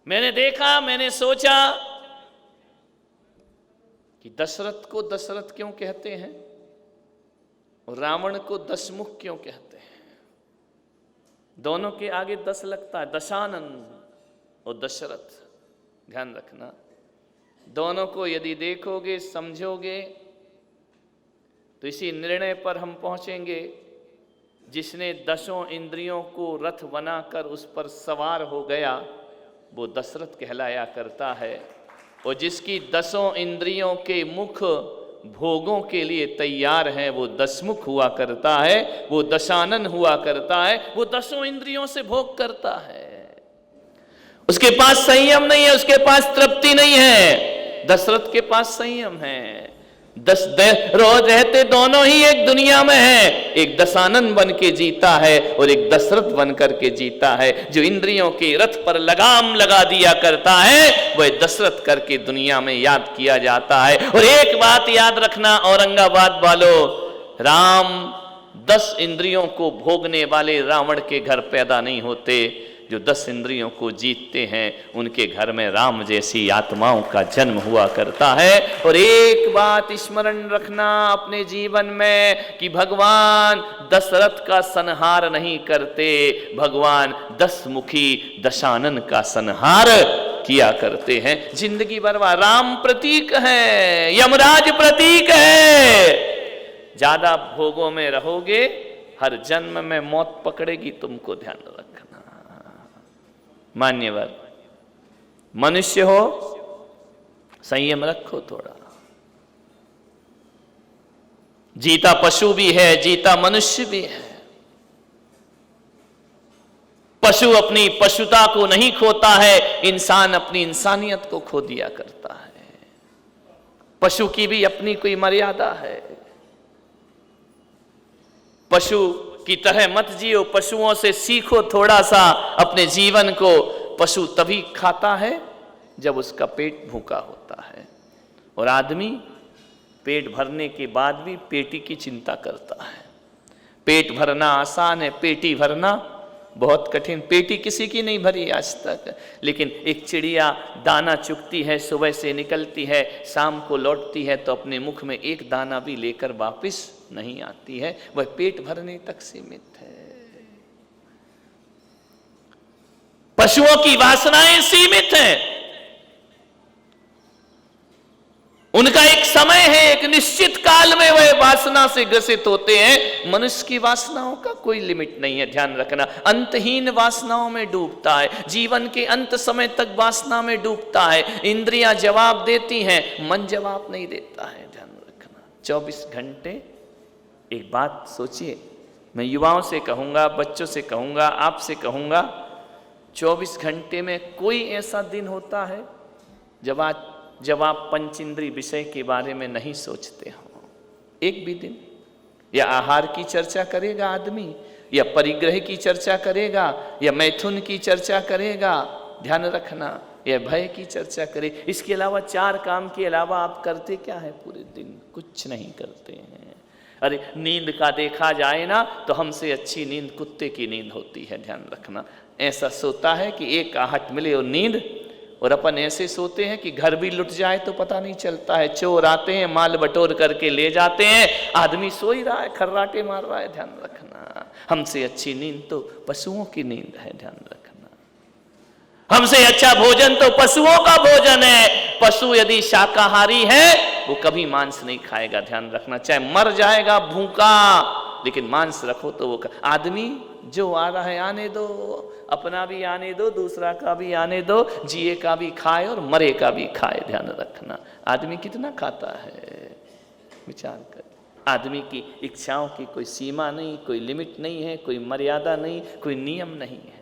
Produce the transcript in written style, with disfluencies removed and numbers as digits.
मैंने देखा, मैंने सोचा कि दशरथ को दशरथ क्यों कहते हैं और रावण को दशमुख क्यों कहते हैं। दोनों के आगे दस लगता है, दशानन और दशरथ। ध्यान रखना, दोनों को यदि देखोगे, समझोगे, तो इसी निर्णय पर हम पहुंचेंगे, जिसने दसों इंद्रियों को रथ बनाकर उस पर सवार हो गया वो दशरथ कहलाया करता है, और जिसकी दसों इंद्रियों के मुख भोगों के लिए तैयार हैं वो दशमुख हुआ करता है, वो दशानन हुआ करता है, वो दसों इंद्रियों से भोग करता है। उसके पास संयम नहीं है, उसके पास तृप्ति नहीं है। दशरथ के पास संयम है। रोज रहते दोनों ही एक दुनिया में है, एक दशानन बन के जीता है और एक दशरथ बन करके जीता है। जो इंद्रियों के रथ पर लगाम लगा दिया करता है वह दशरथ करके दुनिया में याद किया जाता है। और एक बात याद रखना औरंगाबाद वालों, राम 10 इंद्रियों को भोगने वाले रावण के घर पैदा नहीं होते। जो 10 इंद्रियों को जीतते हैं उनके घर में राम जैसी आत्माओं का जन्म हुआ करता है। और एक बात स्मरण रखना अपने जीवन में कि भगवान दशरथ का संहार नहीं करते, भगवान 10 मुखी दशानन का संहार किया करते हैं। जिंदगी बर्बाद, राम प्रतीक है, यमराज प्रतीक है। ज्यादा भोगों में रहोगे, हर जन्म में मौत पकड़ेगी तुमको, ध्यान रखना। मान्यवर मनुष्य हो, संयम रखो थोड़ा। जीता पशु भी है, जीता मनुष्य भी है। पशु अपनी पशुता को नहीं खोता है, इंसान अपनी इंसानियत को खो दिया करता है। पशु की भी अपनी कोई मर्यादा है। पशु की तरह मत जियो, पशुओं से सीखो थोड़ा सा अपने जीवन को। पशु तभी खाता है जब उसका पेट भूखा होता है, और आदमी पेट भरने के बाद भी पेटी की चिंता करता है। पेट भरना आसान है, पेटी भरना बहुत कठिन। पेटी किसी की नहीं भरी आज तक, लेकिन एक चिड़िया दाना चुगती है, सुबह से निकलती है, शाम को लौटती है तो अपने मुख में एक दाना भी लेकर वापस नहीं आती है। वह पेट भरने तक सीमित है। पशुओं की वासनाएं सीमित हैं। उनका एक समय है, एक निश्चित काल में वह वासना से ग्रसित होते हैं। मनुष्य की वासनाओं का कोई लिमिट नहीं है, ध्यान रखना। अंतहीन वासनाओं में डूबता है, जीवन के अंत समय तक वासना में डूबता है। इंद्रियां जवाब देती हैं, मन जवाब नहीं देता है, ध्यान रखना। 24 घंटे, एक बात सोचिए, मैं युवाओं से कहूंगा, बच्चों से कहूंगा, आपसे कहूंगा, 24 घंटे में कोई ऐसा दिन होता है जब आप पंचेंद्रिय विषय के बारे में नहीं सोचते हो? एक भी दिन? या आहार की चर्चा करेगा आदमी, या परिग्रह की चर्चा करेगा, या मैथुन की चर्चा करेगा, ध्यान रखना, या भय की चर्चा करे। इसके अलावा 4 काम के अलावा आप करते क्या है पूरे दिन? कुछ नहीं करते हैं। अरे नींद का देखा जाए ना तो हमसे अच्छी नींद कुत्ते की नींद होती है, ध्यान रखना। ऐसा सोता है कि एक आहट मिले और नींद, और अपन ऐसे सोते हैं कि घर भी लुट जाए तो पता नहीं चलता है। चोर आते हैं, माल बटोर करके ले जाते हैं, आदमी सो ही रहा है, खर्राटे मार रहा है, ध्यान रखना। हमसे अच्छी नींद तो पशुओं की नींद है, ध्यान रखना। हमसे अच्छा भोजन तो पशुओं का भोजन है। पशु यदि शाकाहारी है वो कभी मांस नहीं खाएगा, ध्यान रखना। चाहे मर जाएगा भूखा, लेकिन मांस रखो तो वो आदमी जो आ रहा है आने दो, अपना भी आने दो, दूसरा का भी आने दो, जिए का भी खाए और मरे का भी खाए, ध्यान रखना। आदमी कितना खाता है विचार कर। आदमी की इच्छाओं की कोई सीमा नहीं, कोई लिमिट नहीं है, कोई मर्यादा नहीं, कोई नियम नहीं है।